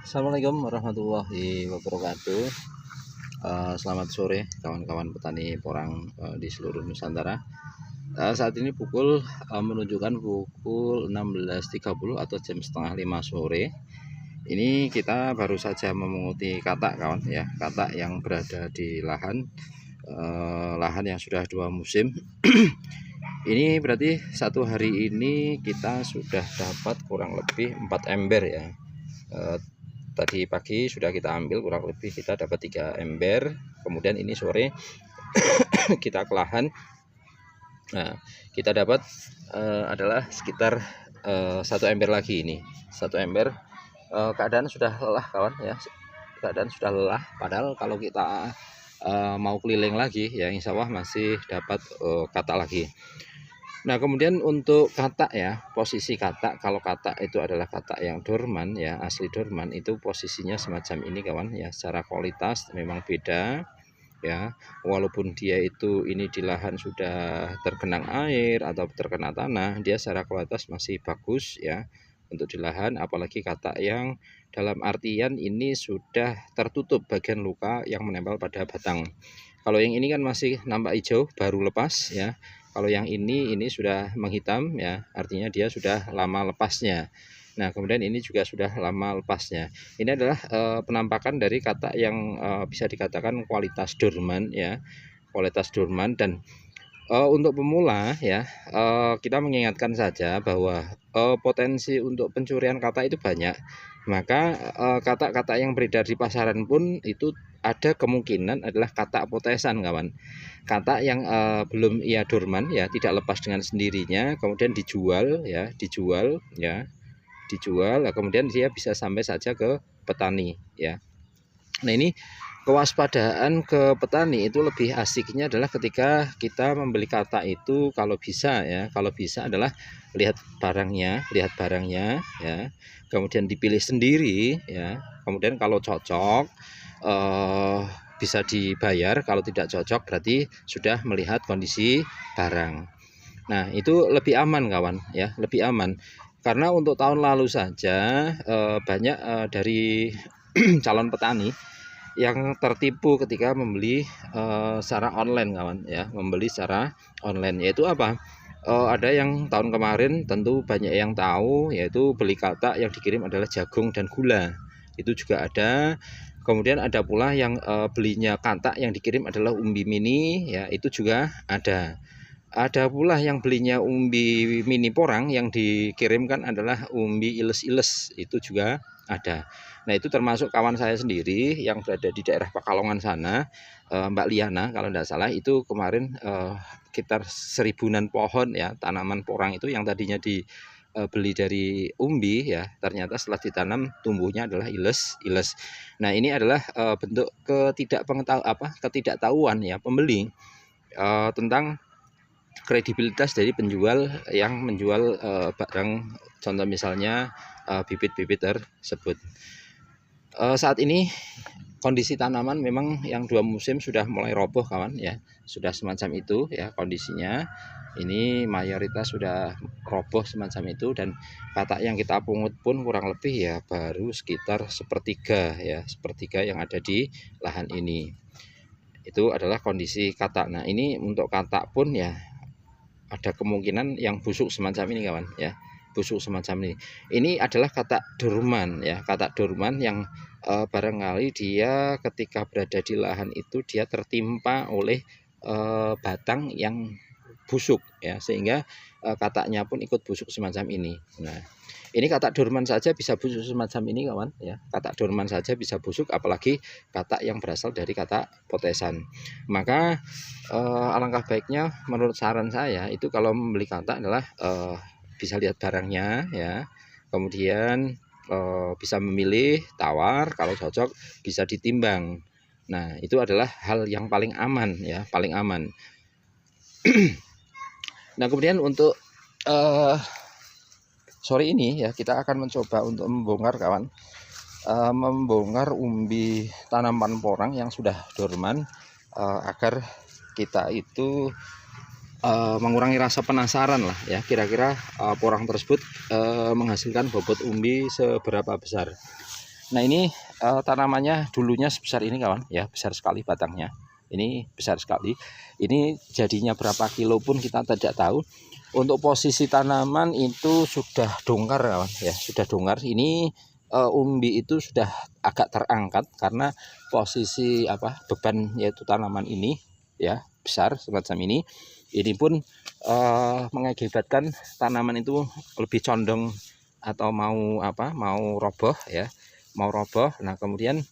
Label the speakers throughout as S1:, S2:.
S1: Assalamualaikum warahmatullahi wabarakatuh. Selamat sore kawan-kawan petani porang di seluruh Nusantara. Saat ini menunjukkan pukul 16.30 atau jam setengah 5 sore. Ini kita baru saja memunguti katak kawan ya, katak yang berada di lahan yang sudah 2 musim. Ini berarti satu hari ini kita sudah dapat kurang lebih 4 ember ya. Tadi pagi sudah kita ambil, kurang lebih kita dapat 3 ember. Kemudian ini sore kita ke lahan. Nah, kita dapat adalah sekitar 1 ember lagi ini. 1 ember. Keadaan sudah lelah kawan ya. Keadaan sudah lelah. Padahal kalau kita mau keliling lagi ya, insya Allah masih dapat katak lagi. Nah, kemudian untuk katak ya, posisi katak, kalau katak itu adalah katak yang dorman ya, asli dorman, itu posisinya semacam ini kawan ya. Secara kualitas memang beda ya, walaupun dia itu ini di lahan sudah tergenang air atau terkena tanah, dia secara kualitas masih bagus ya untuk di lahan. Apalagi katak yang dalam artian ini sudah tertutup bagian luka yang menempel pada batang. Kalau yang ini kan masih nampak hijau, baru lepas ya. Kalau yang ini sudah menghitam ya, artinya dia sudah lama lepasnya. Nah, kemudian ini juga sudah lama lepasnya. Ini adalah penampakan dari katak yang bisa dikatakan kualitas dorman ya, kualitas dorman. Dan untuk pemula ya, kita mengingatkan saja bahwa potensi untuk pencurian katak itu banyak. Maka katak-katak yang beredar di pasaran pun itu ada kemungkinan adalah katak potesan kawan. Katak yang belum ia dorman ya, tidak lepas dengan sendirinya, kemudian dijual, kemudian dia bisa sampai saja ke petani ya. Nah, ini kewaspadaan ke petani itu lebih asiknya adalah ketika kita membeli katak itu, kalau bisa adalah lihat barangnya ya, kemudian dipilih sendiri ya, kemudian kalau cocok bisa dibayar, kalau tidak cocok berarti sudah melihat kondisi barang. Nah, itu lebih aman kawan ya, lebih aman. Karena untuk tahun lalu saja banyak dari calon petani yang tertipu ketika membeli secara online kawan ya, membeli secara online. Yaitu apa? Ada yang tahun kemarin tentu banyak yang tahu, yaitu beli katak yang dikirim adalah jagung dan gula. Itu juga ada. Kemudian ada pula yang belinya katak yang dikirim adalah umbi mini ya, itu juga ada. Ada pula yang belinya umbi mini porang yang dikirimkan adalah umbi iles-iles, itu juga ada. Nah, itu termasuk kawan saya sendiri yang berada di daerah Pekalongan sana, Mbak Liana kalau tidak salah, itu kemarin sekitar 1000-an pohon ya, tanaman porang itu yang tadinya dibeli dari umbi ya, ternyata setelah ditanam tumbuhnya adalah iles. Nah, ini adalah bentuk ketidaktahuan ya pembeli tentang kredibilitas dari penjual yang menjual barang, contoh misalnya bibit-bibit tersebut. Saat ini kondisi tanaman memang yang 2 musim sudah mulai roboh kawan ya, sudah semacam itu ya kondisinya. Ini mayoritas sudah roboh semacam itu, dan katak yang kita pungut pun kurang lebih ya baru sekitar sepertiga yang ada di lahan ini. Itu adalah kondisi katak. Nah, ini untuk katak pun ya ada kemungkinan yang busuk semacam ini kawan ya, busuk semacam ini. Ini adalah katak dorman ya, katak dorman yang barangkali dia ketika berada di lahan itu dia tertimpa oleh batang yang busuk ya, sehingga kataknya pun ikut busuk semacam ini. Nah, ini katak dorman saja bisa busuk semacam ini kawan ya, katak dorman saja bisa busuk, apalagi katak yang berasal dari katak potesan. Maka alangkah baiknya menurut saran saya itu kalau membeli katak adalah bisa lihat barangnya ya, kemudian bisa memilih tawar, kalau cocok bisa ditimbang. Nah, itu adalah hal yang paling aman ya, paling aman. Nah, kemudian untuk sore ini ya kita akan mencoba untuk membongkar kawan, membongkar umbi tanaman porang yang sudah dorman, agar kita itu mengurangi rasa penasaran lah ya, kira-kira porang tersebut menghasilkan bobot umbi seberapa besar. Nah ini tanamannya dulunya sebesar ini kawan ya, besar sekali batangnya. Ini besar sekali. Ini jadinya berapa kilo pun kita tidak tahu. Untuk posisi tanaman itu sudah dongkar kawan ya, sudah dongkar. Ini umbi itu sudah agak terangkat karena posisi beban yaitu tanaman ini ya besar semacam ini. Ini pun mengakibatkan tanaman itu lebih condong atau mau roboh ya, mau roboh. Nah kemudian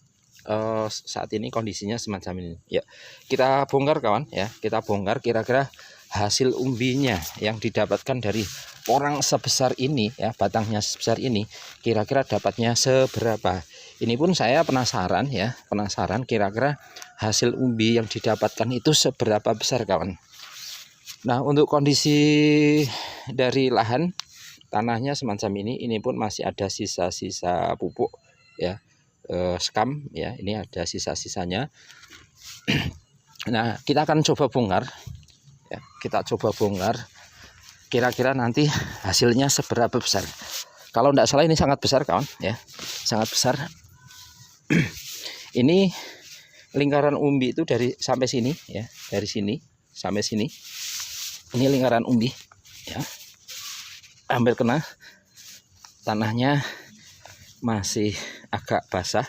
S1: saat ini kondisinya semacam ini ya. Kita bongkar kawan ya, kita bongkar kira-kira hasil umbinya yang didapatkan dari porang sebesar ini ya, batangnya sebesar ini, kira-kira dapatnya seberapa. Ini pun saya penasaran ya, penasaran kira-kira hasil umbi yang didapatkan itu seberapa besar kawan. Nah untuk kondisi dari lahan tanahnya semacam ini pun masih ada sisa-sisa pupuk ya, skam ya, ini ada sisa-sisanya. Nah kita akan coba bongkar ya, kita coba bongkar kira-kira nanti hasilnya seberapa besar. Kalau tidak salah ini sangat besar kawan ya, sangat besar. Ini lingkaran umbi itu dari sampai sini ya, dari sini sampai sini ini lingkaran umbi ya, hampir kena. Tanahnya masih agak basah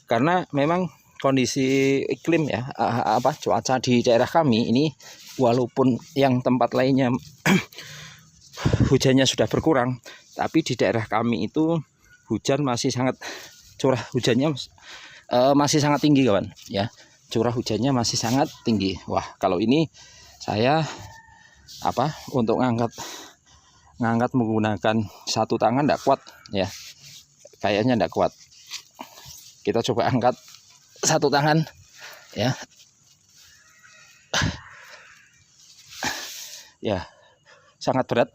S1: karena memang kondisi iklim ya, cuaca di daerah kami ini, walaupun yang tempat lainnya hujannya sudah berkurang, tapi di daerah kami itu hujan masih sangat, curah hujannya masih sangat tinggi kawan ya, curah hujannya masih sangat tinggi. Wah kalau ini saya untuk ngangkat menggunakan satu tangan tidak kuat ya, kayaknya tidak kuat. Kita coba angkat satu tangan ya. Ya sangat berat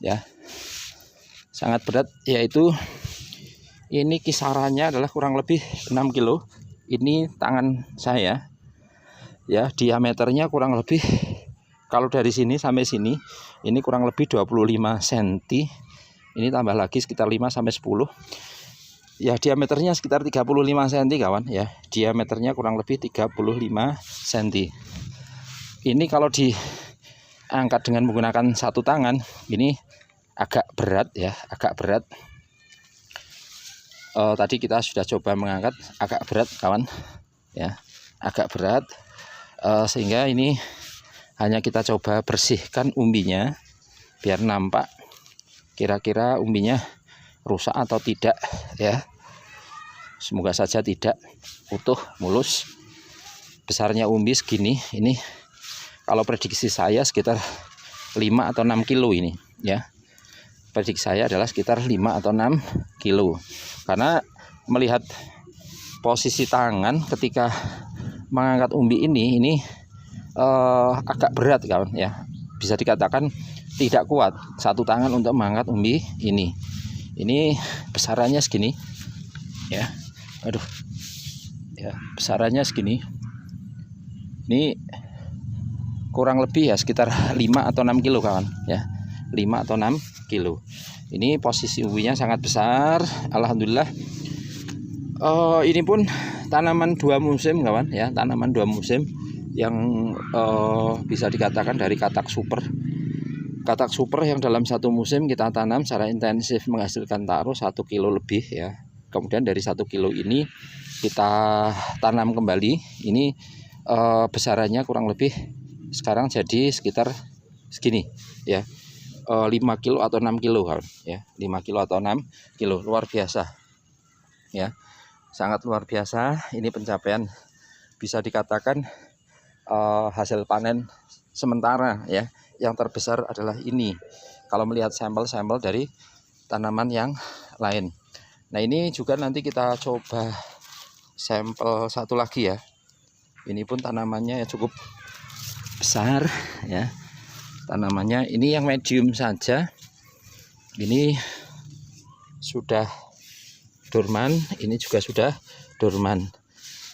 S1: ya, sangat berat, yaitu ini kisarannya adalah kurang lebih 6 kilo. Ini tangan saya ya, diameternya kurang lebih, kalau dari sini sampai sini ini kurang lebih 25 cm. Ini tambah lagi sekitar 5 sampai 10 ya, diameternya sekitar 35 cm kawan ya, diameternya kurang lebih 35 cm. Ini kalau diangkat dengan menggunakan satu tangan ini agak berat ya, agak berat. Tadi kita sudah coba mengangkat, agak berat kawan ya, agak berat, sehingga ini hanya kita coba bersihkan umbinya biar nampak kira-kira umbinya rusak atau tidak ya. Semoga saja tidak, utuh mulus. Besarnya umbi segini, ini kalau prediksi saya sekitar 5 atau 6 kilo ini ya. Prediksi saya adalah sekitar 5 atau 6 kilo. Karena melihat posisi tangan ketika mengangkat umbi ini agak berat kawan ya. Bisa dikatakan tidak kuat satu tangan untuk mengangkat umbi ini. Ini besarannya segini ya. Aduh ya, besarannya segini. Ini kurang lebih ya sekitar 5 atau 6 kilo kawan ya, 5 atau 6 kilo. Ini posisi umbinya sangat besar, alhamdulillah. Ini pun tanaman 2 musim kawan ya, tanaman 2 musim yang bisa dikatakan dari katak super. Katak super yang dalam satu musim kita tanam secara intensif menghasilkan taruh 1 kilo lebih ya. Kemudian dari 1 kilo ini kita tanam kembali. Ini besarannya kurang lebih sekarang jadi sekitar segini ya, 5 kilo atau 6 kilo kan ya, 5 kilo atau 6 kilo. Luar biasa ya, sangat luar biasa. Ini pencapaian bisa dikatakan hasil panen sementara ya, yang terbesar adalah ini kalau melihat sampel-sampel dari tanaman yang lain. Nah ini juga nanti kita coba sampel satu lagi ya. Ini pun tanamannya cukup besar ya, tanamannya ini yang medium saja. Ini sudah dorman, ini juga sudah dorman.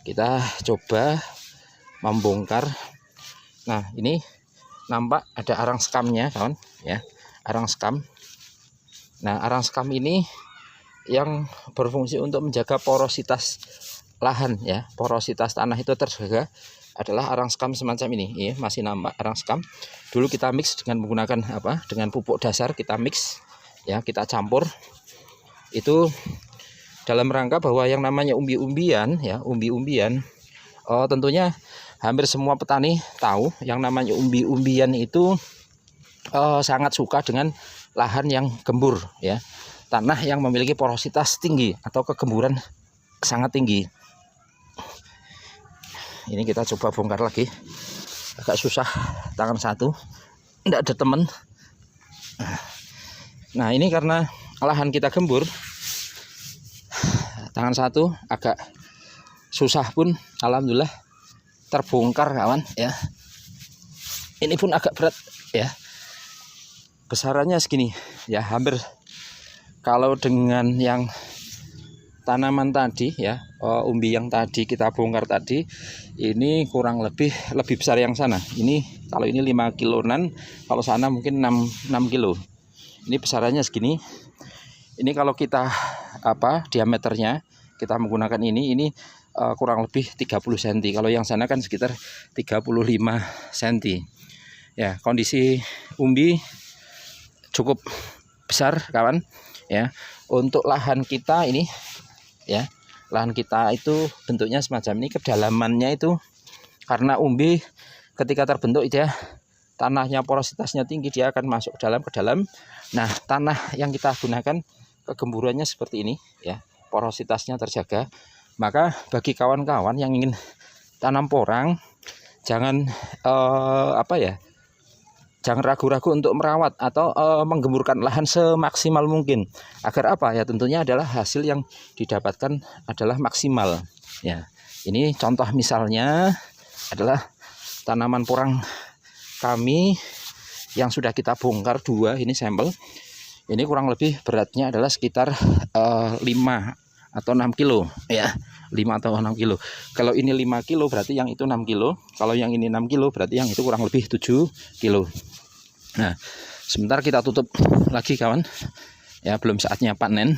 S1: Kita coba membongkar. Nah ini nampak ada arang skamnya kawan ya, arang skam. Nah arang skam ini yang berfungsi untuk menjaga porositas lahan ya, porositas tanah itu terjaga adalah arang sekam semacam ini ya, masih nampak arang sekam. Dulu kita mix dengan menggunakan apa? Dengan pupuk dasar kita mix ya, kita campur. Itu dalam rangka bahwa yang namanya umbi-umbian ya, umbi-umbian tentunya hampir semua petani tahu yang namanya umbi-umbian itu sangat suka dengan lahan yang gembur ya, tanah yang memiliki porositas tinggi atau kegemburan sangat tinggi. Ini kita coba bongkar lagi, agak susah tangan satu, tidak ada temen. Nah ini karena lahan kita gembur, tangan satu agak susah pun alhamdulillah terbongkar kawan ya. Ini pun agak berat ya, besarannya segini ya, hampir kalau dengan yang tanaman tadi ya, umbi yang tadi kita bongkar tadi, ini kurang lebih besar yang sana. Ini kalau ini 5 kiloan, kalau sana mungkin 6 kilo. Ini besarannya segini. Ini kalau kita diameternya kita menggunakan ini kurang lebih 30 cm. Kalau yang sana kan sekitar 35 cm. Ya, kondisi umbi cukup besar kawan ya. Untuk lahan kita ini ya, lahan kita itu bentuknya semacam ini, kedalamannya itu karena umbi ketika terbentuk ya, tanahnya porositasnya tinggi, dia akan masuk ke dalam. Nah, tanah yang kita gunakan kegemburannya seperti ini ya, porositasnya terjaga. Maka bagi kawan-kawan yang ingin tanam porang, jangan jangan ragu-ragu untuk merawat atau menggemburkan lahan semaksimal mungkin. Agar apa ya, tentunya adalah hasil yang didapatkan adalah maksimal ya. Ini contoh misalnya adalah tanaman porang kami yang sudah kita bongkar 2, ini sampel. Ini kurang lebih beratnya adalah sekitar 5 atau 6 kilo ya, 5 atau 6 kilo. Kalau ini 5 kilo berarti yang itu 6 kilo. Kalau yang ini 6 kilo berarti yang itu kurang lebih 7 kilo. Nah, sebentar kita tutup lagi kawan ya, belum saatnya panen,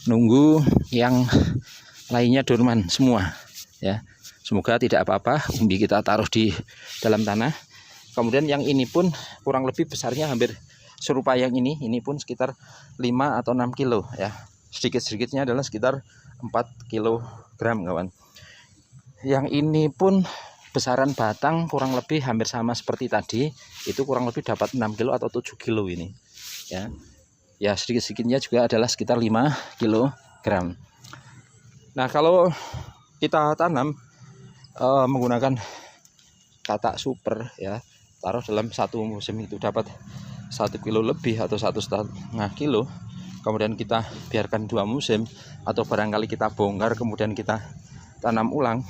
S1: nunggu yang lainnya dorman semua ya. Semoga tidak apa-apa, umbi kita taruh di dalam tanah. Kemudian yang ini pun kurang lebih besarnya hampir serupa yang ini pun sekitar 5 atau 6 kilo ya. Sedikit-sedikitnya adalah sekitar 4 kilogram kawan. Yang ini pun besaran batang kurang lebih hampir sama seperti tadi, itu kurang lebih dapat 6 kilo atau 7 kilo ini ya. Ya, sedikit-sedikitnya juga adalah sekitar 5 kilogram. Nah, kalau kita tanam menggunakan katak super ya, taruh dalam satu musim itu dapat 1 kilo lebih atau 1,5 kilo. Kemudian kita biarkan 2 musim, atau barangkali kita bongkar kemudian kita tanam ulang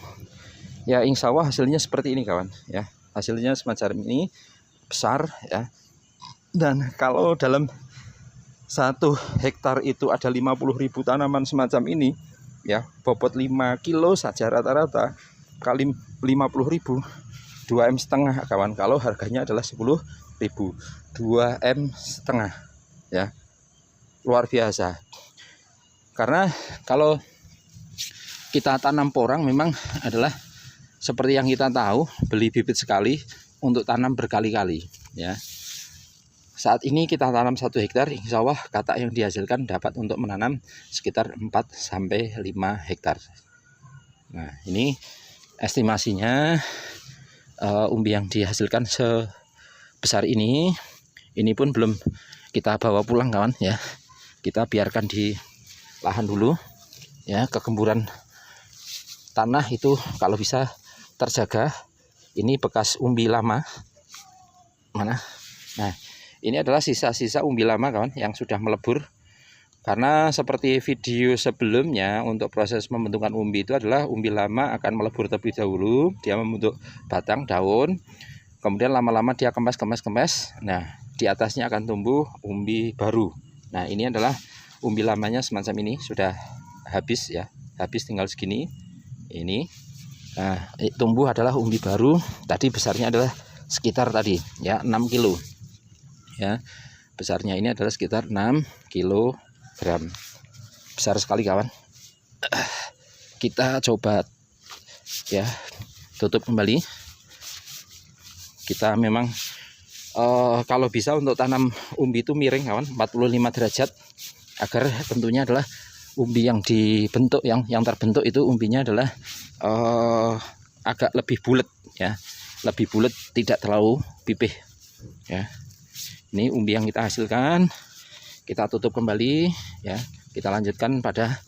S1: ya, insya Allah hasilnya seperti ini kawan ya. Hasilnya semacam ini, besar ya. Dan kalau dalam 1 hektar itu ada 50.000 tanaman semacam ini ya, bobot 5 kilo saja rata-rata kali 50.000, 2,5 M kawan. Kalau harganya adalah 10.000, 2,5 M ya, luar biasa. Karena kalau kita tanam porang memang adalah seperti yang kita tahu, beli bibit sekali untuk tanam berkali-kali ya. Saat ini kita tanam 1 hektar, insya Allah katak yang dihasilkan dapat untuk menanam sekitar 4-5 hektar. Nah, ini estimasinya umbi yang dihasilkan sebesar ini pun belum kita bawa pulang kawan ya. Kita biarkan di lahan dulu ya, kegemburan tanah itu kalau bisa terjaga. Ini bekas umbi lama mana. Nah, ini adalah sisa-sisa umbi lama kawan yang sudah melebur. Karena seperti video sebelumnya, untuk proses pembentukan umbi itu adalah umbi lama akan melebur terlebih dahulu, dia membentuk batang, daun, kemudian lama-lama dia kempes. Nah, di atasnya akan tumbuh umbi baru. Nah, ini adalah umbi lamanya semacam ini, sudah habis ya, habis tinggal segini. Ini nah, tumbuh adalah umbi baru. Tadi besarnya adalah sekitar tadi ya 6 kilo ya, besarnya ini adalah sekitar 6 kilogram. besar sekali kawan. Kita coba ya tutup kembali. Kita memang kalau bisa untuk tanam umbi itu miring kawan, 45 derajat, agar tentunya adalah umbi yang dibentuk, yang terbentuk itu umbinya adalah agak lebih bulat ya, lebih bulat, tidak terlalu pipih ya. Ini umbi yang kita hasilkan, kita tutup kembali ya, kita lanjutkan pada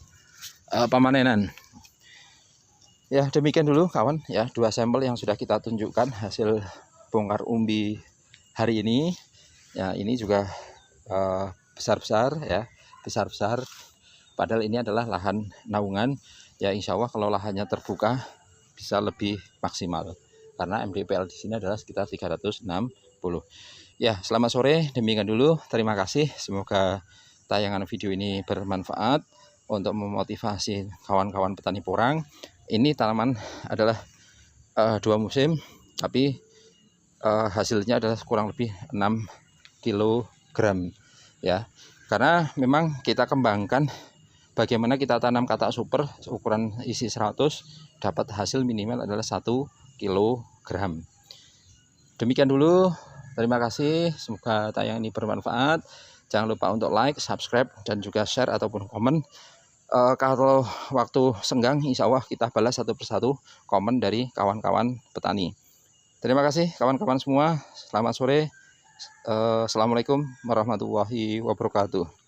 S1: pemanenan. Ya demikian dulu kawan ya, 2 sampel yang sudah kita tunjukkan hasil bongkar umbi hari ini ya. Ini juga besar-besar ya, besar-besar, padahal ini adalah lahan naungan ya. Insya Allah kalau lahannya terbuka bisa lebih maksimal, karena MDPL di sini adalah sekitar 360 ya. Selamat sore, demikian dulu, terima kasih. Semoga tayangan video ini bermanfaat untuk memotivasi kawan-kawan petani porang. Ini tanaman adalah 2 musim, tapi hasilnya adalah kurang lebih 6 kg ya. Karena memang kita kembangkan bagaimana kita tanam katak super ukuran isi 100, dapat hasil minimal adalah 1 kg. Demikian dulu, terima kasih. Semoga tayangan ini bermanfaat. Jangan lupa untuk like, subscribe, dan juga share ataupun komen. Kalau waktu senggang, insya Allah kita balas satu persatu komen dari kawan-kawan petani. Terima kasih kawan-kawan semua. Selamat sore. Assalamualaikum warahmatullahi wabarakatuh.